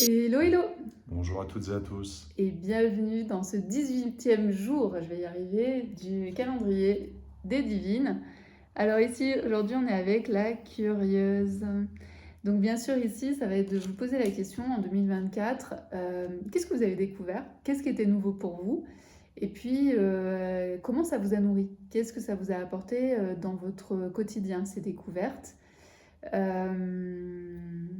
Hello, hello Bonjour à toutes et à tous. et bienvenue dans ce 18e jour, je vais y arriver, du calendrier des divines. Alors ici, aujourd'hui, on est avec la curieuse. Donc bien sûr, ici, ça va être de vous poser la question en 2024, qu'est-ce que vous avez découvert? Qu'est-ce qui était nouveau pour vous? Et puis, comment ça vous a nourri? Qu'est-ce que ça vous a apporté dans votre quotidien, ces découvertes?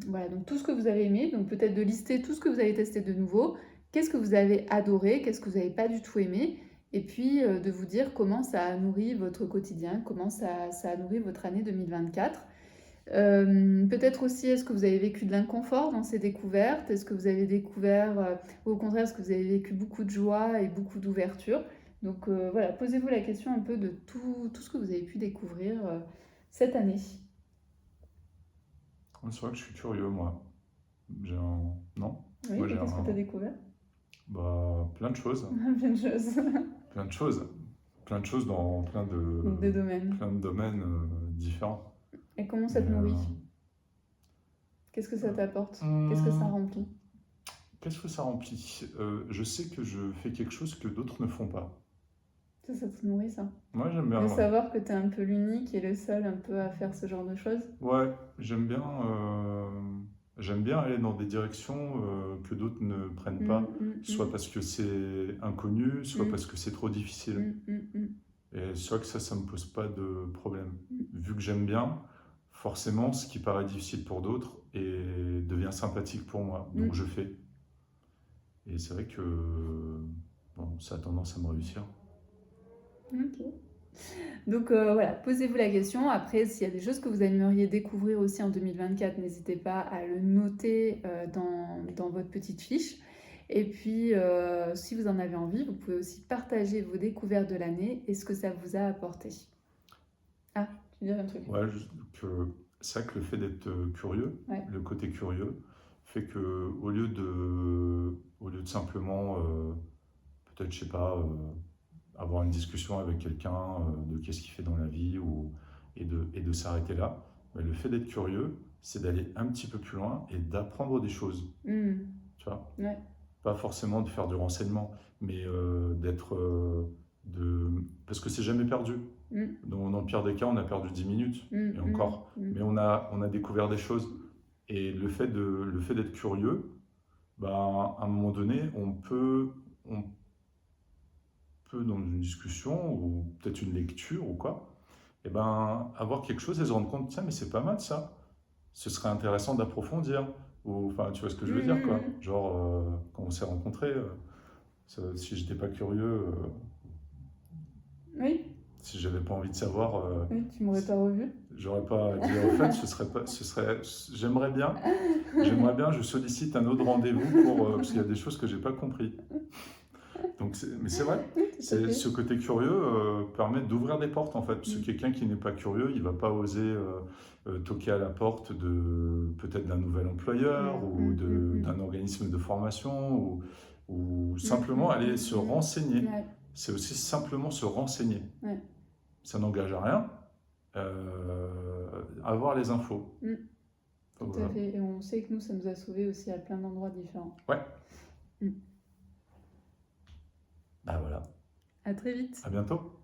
Voilà, donc tout ce que vous avez aimé, donc peut-être de lister tout ce que vous avez testé de nouveau, qu'est-ce que vous avez adoré, qu'est-ce que vous n'avez pas du tout aimé, et puis de vous dire comment ça a nourri votre quotidien, comment ça a nourri votre année 2024. Peut-être aussi, est-ce que vous avez vécu de l'inconfort dans ces découvertes? Est-ce que vous avez découvert, ou au contraire, est-ce que vous avez vécu beaucoup de joie et beaucoup d'ouverture? Donc voilà, posez-vous la question un peu de tout ce que vous avez pu découvrir cette année. C'est vrai que je suis curieux, moi. J'ai un... Non? Oui, Moi, et j'ai qu'est-ce que tu as un... découvert? Plein de choses. Plein de choses. Plein de choses. Plein de choses dans Des domaines. plein de domaines différents. Et comment ça Mais te nourrit? Qu'est-ce que ça t'apporte? Qu'est-ce que ça hum, remplit? qu'est-ce que ça remplit? Je sais que je fais quelque chose que d'autres ne font pas. Ça te nourrit, ça? Moi, j'aime bien, De ouais. savoir que t'es un peu l'unique et le seul un peu à faire ce genre de choses? Ouais, j'aime bien aller dans des directions que d'autres ne prennent pas, soit parce que c'est inconnu, soit parce Mm, que c'est trop difficile. mm, mm, mm, Et c'est vrai que ça me pose pas de problème. mm, Vu que j'aime bien, forcément, ce qui paraît difficile pour d'autres devient sympathique pour moi. Donc mm. je fais. Et c'est vrai que bon, ça a tendance à me réussir. Ok. Donc voilà, posez-vous la question. Après, s'il y a des choses que vous aimeriez découvrir aussi en 2024, n'hésitez pas à le noter dans votre petite fiche. Et puis, si vous en avez envie, vous pouvez aussi partager vos découvertes de l'année et ce que ça vous a apporté. Ah, tu veux dire un truc? Ouais, que c'est vrai que le fait d'être curieux, Ouais. le côté curieux, fait que au lieu de simplement, peut-être, je sais pas, avoir une discussion avec quelqu'un de qu'est-ce qu'il fait dans la vie et de s'arrêter là. Mais le fait d'être curieux, c'est d'aller un petit peu plus loin et d'apprendre des choses. Mm. Tu vois, Ouais. pas forcément de faire du renseignement, mais parce que c'est jamais perdu. Mm. Dans le pire des cas, on a perdu 10 minutes, Mm, et mm, encore. mm. Mais on a découvert des choses. Et le fait d'être curieux, bah, à un moment donné, on peut, dans une discussion ou peut-être une lecture ou quoi, et ben, avoir quelque chose et se rendre compte, tiens, mais c'est pas mal ça. Ce serait intéressant d'approfondir. Ou, enfin, tu vois ce que je veux Mm, dire, quoi. mm, Genre, quand on s'est rencontrés, si j'étais pas curieux, mm. Oui, si j'avais pas envie de savoir, oui, tu m'aurais pas revu. j'aurais pas à dire au fait, j'aimerais j'aimerais bien, je sollicite un autre rendez-vous parce qu'il y a des choses que j'ai pas compris. Donc, mais c'est vrai, Oui, tout à fait. ce côté curieux permet d'ouvrir des portes en fait. Parce que Mm, quelqu'un qui n'est pas curieux, il va pas oser toquer à la porte de peut-être d'un nouvel employeur mm, ou mm, mm, d'un organisme de formation ou mm, simplement mm, aller mm, se mm. renseigner. Ouais, C'est aussi simplement se renseigner. ouais, Ça n'engage à rien. Avoir les infos. mm, Donc, tout à voilà. fait. Et on sait que nous, ça nous a sauvés aussi à plein d'endroits différents. Ouais, Mm. bah voilà. À très vite. À bientôt.